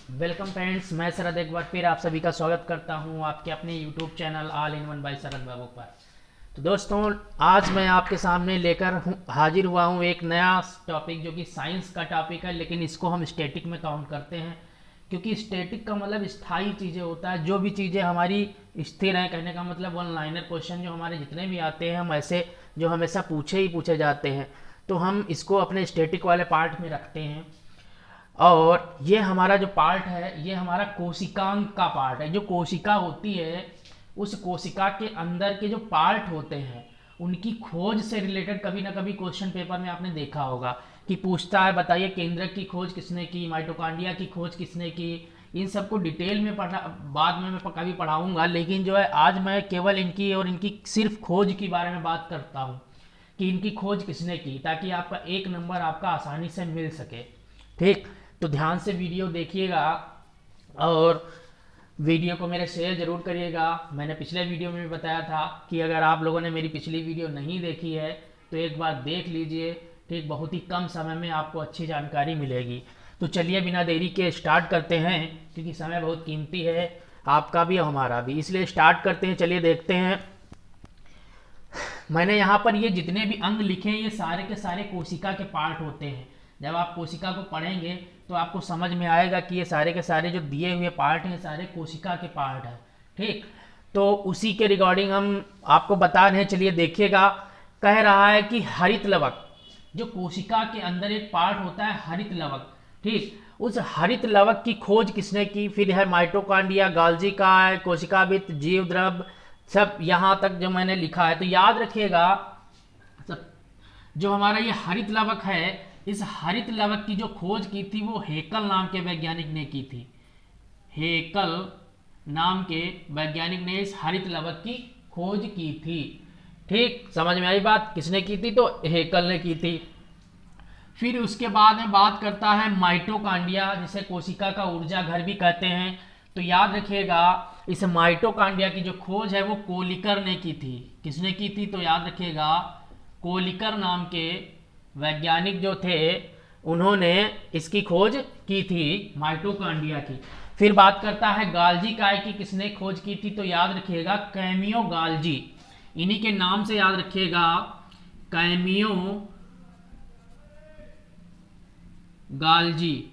Welcome friends, मैं शरद एक बार फिर आप सभी का स्वागत करता हूं आपके अपने YouTube channel all in one by Sharad Babu पर। तो दोस्तों, आज मैं आपके सामने लेकर हाजिर हुआ हूं एक नया टॉपिक जो कि साइंस का टॉपिक है, लेकिन इसको हम स्टैटिक में काउंट करते हैं क्योंकि स्टैटिक का मतलब स्थायी चीज़ें होता है। जो भी चीज़ें हमारी स्थिर हैं, कहने का मतलब वन लाइनर क्वेश्चन जो हमारे जितने भी आते हैं हम ऐसे जो हमेशा पूछे ही पूछे जाते हैं, तो हम इसको अपने स्टैटिक वाले पार्ट में रखते हैं। और ये हमारा जो पार्ट है ये हमारा कोशिकांग का पार्ट है। जो कोशिका होती है उस कोशिका के अंदर के जो पार्ट होते हैं उनकी खोज से रिलेटेड कभी ना कभी क्वेश्चन पेपर में आपने देखा होगा कि पूछता है बताइए केंद्रक की खोज किसने की, माइटोकॉन्ड्रिया की खोज किसने की। इन सबको डिटेल में पढ़ा, बाद में मैं कभी पढ़ाऊंगा, लेकिन जो है आज मैं केवल इनकी और इनकी सिर्फ खोज के बारे में बात करता हूँ कि इनकी खोज किसने की, ताकि आपका एक नंबर आपका आसानी से मिल सके। ठीक, तो ध्यान से वीडियो देखिएगा और वीडियो को मेरे शेयर जरूर करिएगा। मैंने पिछले वीडियो में भी बताया था कि अगर आप लोगों ने मेरी पिछली वीडियो नहीं देखी है तो एक बार देख लीजिए। ठीक, बहुत ही कम समय में आपको अच्छी जानकारी मिलेगी। तो चलिए बिना देरी के स्टार्ट करते हैं, क्योंकि समय बहुत कीमती है, आपका भी और हमारा भी, इसलिए स्टार्ट करते हैं। चलिए देखते हैं। मैंने यहाँ पर ये जितने भी अंग लिखे हैं ये सारे के सारे कोशिका के पार्ट होते हैं। जब आप कोशिका को पढ़ेंगे तो आपको समझ में आएगा कि ये सारे के सारे जो दिए हुए पार्ट हैं सारे कोशिका के पार्ट हैं। ठीक, तो उसी के रिगार्डिंग हम आपको बता रहे हैं। चलिए देखिएगा। कह रहा है कि हरित लवक, जो कोशिका के अंदर एक पार्ट होता है हरित लवक। ठीक, उस हरित लवक की खोज किसने की? फिर है माइटोकॉन्ड्रिया, गाल्जी का है, कोशिका भित्ति, जीव द्रव, सब यहाँ तक जो मैंने लिखा है। तो याद रखिएगा, सब जो हमारा ये हरित लवक है, इस हरित लवक की जो खोज की थी वो हेकल नाम के वैज्ञानिक ने की थी। हेकल नाम के वैज्ञानिक ने इस हरित लवक की खोज की थी। ठीक, समझ में आई बात? किसने की थी? तो हेकल ने की थी। फिर उसके बाद में बात करता है माइटोकॉन्ड्रिया, जिसे कोशिका का ऊर्जा घर भी कहते हैं। तो याद रखिएगा, इस माइटोकॉन्ड्रिया की जो खोज है वो कोलिकर ने की थी। किसने की थी? तो याद रखिएगा, कोलिकर नाम के वैज्ञानिक जो थे उन्होंने इसकी खोज की थी, माइटोकॉन्ड्रिया की। फिर बात करता है गाल्जी काय की किसने खोज की थी? तो याद रखिएगा, कैमियो गाल्जी। इन्हीं के नाम से याद रखिएगा, कैमियो गाल्जी।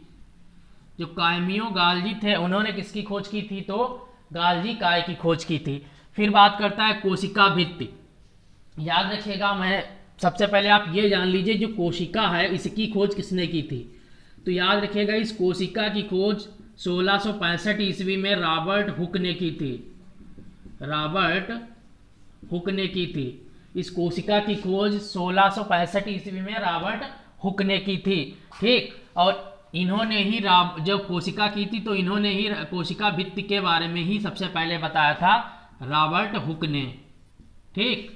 जो कैमियो गाल्जी थे उन्होंने किसकी खोज की थी? तो गाल्जी काय की खोज की थी। फिर बात करता है कोशिका भित्ति। याद रखिएगा, मैं सबसे पहले आप ये जान लीजिए जो कोशिका है इसकी खोज किसने की थी। तो याद रखिएगा, इस कोशिका की खोज 1665 ईस्वी में रॉबर्ट हुक ने की थी। रॉबर्ट हुक ने की थी। इस कोशिका की खोज 1665 ईस्वी में रॉबर्ट हुक ने की थी। ठीक, और इन्होंने ही जब कोशिका की थी तो इन्होंने ही कोशिका भित्ति के बारे में ही सबसे पहले बताया था, रॉबर्ट हुक ने। ठीक,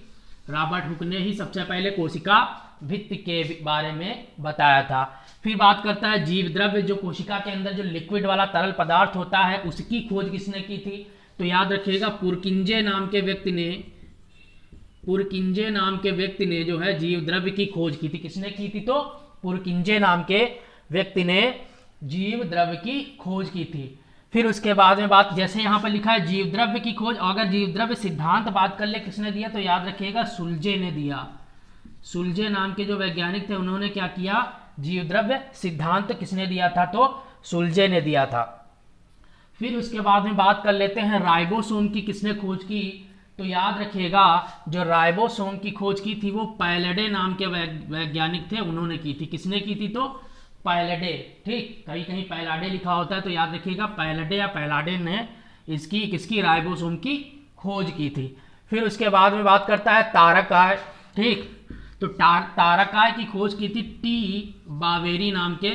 रॉबर्ट हुक ने ही सबसे पहले कोशिका भित्ति के बारे में बताया था। फिर बात करता है जीव द्रव्य, जो कोशिका के अंदर जो लिक्विड वाला तरल पदार्थ होता है उसकी खोज किसने की थी? तो याद रखिएगा, पुरकिंजे नाम के व्यक्ति ने, पुरकिंजे नाम के व्यक्ति ने जो है जीव द्रव्य की खोज की थी। किसने की थी? तो पुरकिंजे नाम के व्यक्ति ने जीव द्रव्य की खोज की थी। फिर उसके बाद में बात, जैसे यहाँ पर लिखा है जीव द्रव्य की खोज, अगर जीव द्रव्य सिद्धांत बात कर ले किसने दिया? तो याद रखिएगा, सुलजे ने दिया। सुलजे नाम के जो वैज्ञानिक थे उन्होंने क्या किया? जीव द्रव्य सिद्धांत किसने दिया था? तो सुलजे ने दिया था। फिर उसके बाद में बात कर लेते हैं राइबोसोम की किसने खोज की? तो याद रखिएगा, जो राइबोसोम की खोज की थी वो पैलेडे नाम के वैज्ञानिक थे, उन्होंने की थी। किसने की थी? तो पैलेडे। ठीक, कहीं कहीं पैलाडे लिखा होता है तो याद रखिएगा पैलेडे या पैलाडे ने इसकी किसकी राइबोसोम की खोज की थी। फिर उसके बाद में बात करता है तारकाय। ठीक, तो तारकाय की खोज की थी टी बावेरी नाम के,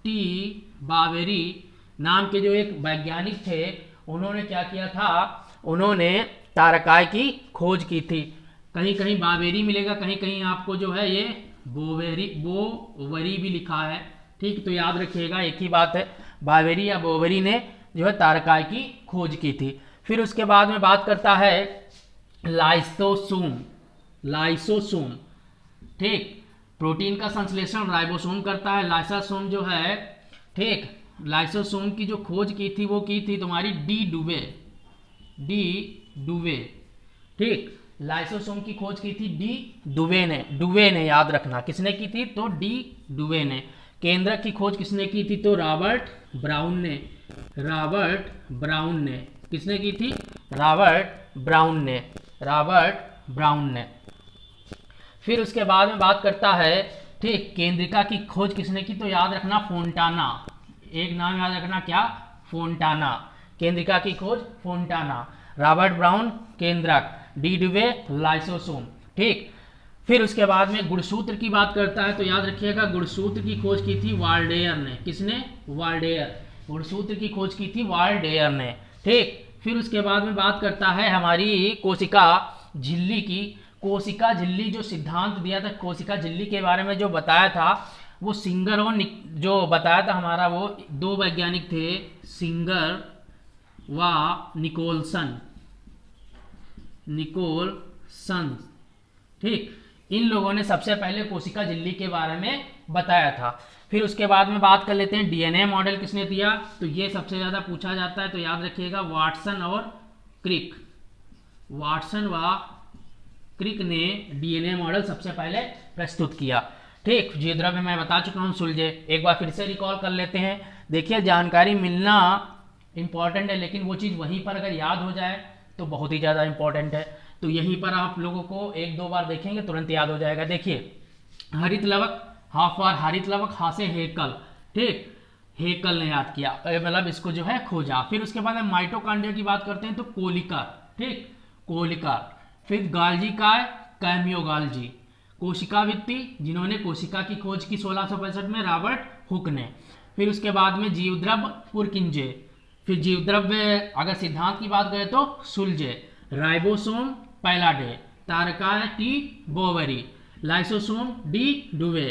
टी बावेरी नाम के जो एक वैज्ञानिक थे उन्होंने क्या किया था? उन्होंने तारकाय की खोज की थी। कहीं कहीं बावेरी मिलेगा, कहीं कहीं आपको जो है ये बोवेरी भी लिखा है। ठीक, तो याद रखिएगा एक ही बात है, बावेरी या बोवेरी ने जो है तारकाय की खोज की थी। फिर उसके बाद में बात करता है लाइसोसोम। लाइसोसोम, ठीक, प्रोटीन का संश्लेषण राइबोसोम करता है। लाइसोसोम जो है, ठीक, लाइसोसोम की जो खोज की थी वो की थी तुम्हारी डी डुवे, ठीक, लाइसोसोम की खोज की थी डी डुवे ने याद रखना, किसने की थी तो डी डुवे ने। केंद्रक की खोज किसने की थी तो रॉबर्ट ब्राउन ने, किसने की थी रॉबर्ट ब्राउन ने। फिर उसके बाद में बात करता है, ठीक, केंद्रिका की खोज किसने की तो याद रखना फोंटाना, एक नाम याद रखना क्या, फोंटाना, केंद्रिका की खोज फोंटाना, रॉबर्ट ब्राउन केंद्रक, डी डुवे लाइसोसोम, ठीक। फिर उसके बाद में गुणसूत्र की बात करता है तो याद रखिएगा गुणसूत्र की खोज की थी वाल्डेयर ने, किसने, वाल्डेयर, गुणसूत्र की खोज की थी वाल्डेयर ने, ठीक। फिर उसके बाद में बात करता है हमारी कोशिका झिल्ली की। कोशिका झिल्ली जो सिद्धांत दिया था, कोशिका झिल्ली के बारे में जो बताया था वो सिंगर और जो बताया था हमारा वो दो वैज्ञानिक थे, सिंगर व निकोलसन, ठीक। इन लोगों ने सबसे पहले कोशिका झिल्ली के बारे में बताया था। फिर उसके बाद में बात कर लेते हैं डीएनए मॉडल किसने दिया, तो ये सबसे ज्यादा पूछा जाता है, तो याद रखिएगा वाटसन और क्रिक, वाटसन व क्रिक ने डीएनए मॉडल सबसे पहले प्रस्तुत किया, ठीक। जीवद्रव्य मैं बता चुका हूँ सुलझे, एक बार फिर से रिकॉल कर लेते हैं। देखिए जानकारी मिलना इंपॉर्टेंट है, लेकिन वो चीज़ वहीं पर अगर याद हो जाए तो बहुत ही ज़्यादा इंपॉर्टेंट है। तो यहीं पर आप लोगों को एक दो बार देखेंगे तुरंत याद हो जाएगा। देखिए हरित लवक, हाफ बार हरित लवक, हा से हेकल, ठीक, हेकल ने याद किया, मतलब इसको जो है खोजा। फिर उसके बाद हम माइटोकॉन्ड्रिया की बात करते हैं तो कोलिकर, ठीक, कोलिकर। फिर गाल्जी का है कैमियो गाल्जी। कोशिका वित्ती, जिन्होंने कोशिका की खोज की 1665 में रॉबर्ट हुक ने। फिर उसके बाद में जीवद्रव्य पुरकिंजे। फिर जीवद्रव्य अगर सिद्धांत की बात करें तो सुलझे। राइबोसोम पैलाडे, तारका टी बोवरी, लाइसोसोम डी डुवे,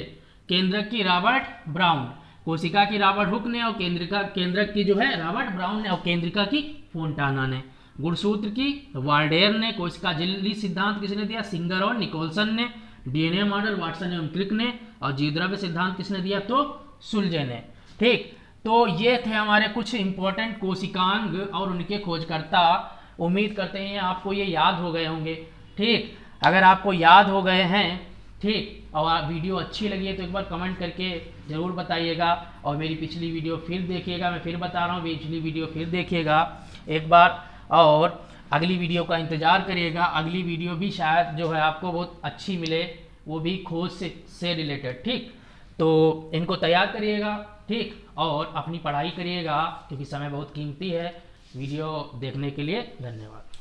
केंद्रक की रॉबर्ट ब्राउन, कोशिका की रॉबर्ट हुक ने और केंद्रक की जो है रॉबर्ट ब्राउन ने और केंद्रिका की फोंटाना ने। गुणसूत्र की वाल्डेयर ने। कोशिका झिल्ली सिद्धांत किसने दिया, सिंगर और निकोलसन ने। डीएनए मॉडल वाटसन एवं क्रिक ने। और जीवद्रव्य सिद्धांत किसने दिया तो सुलझे ने, ठीक। तो ये थे हमारे कुछ इंपॉर्टेंट कोशिकांग और उनके खोजकर्ता। उम्मीद करते हैं आपको ये याद हो गए होंगे, ठीक। अगर आपको याद हो गए हैं, ठीक, और वीडियो अच्छी लगी है तो एक बार कमेंट करके ज़रूर बताइएगा। और मेरी पिछली वीडियो फिर देखिएगा, मैं फिर बता रहा हूँ पिछली वीडियो फिर देखिएगा एक बार, और अगली वीडियो का इंतज़ार करिएगा। अगली वीडियो भी शायद जो है आपको बहुत अच्छी मिले, वो भी खोज से रिलेटेड, ठीक। तो इनको तैयार करिएगा, ठीक, और अपनी पढ़ाई करिएगा क्योंकि समय बहुत कीमती है। वीडियो देखने के लिए धन्यवाद।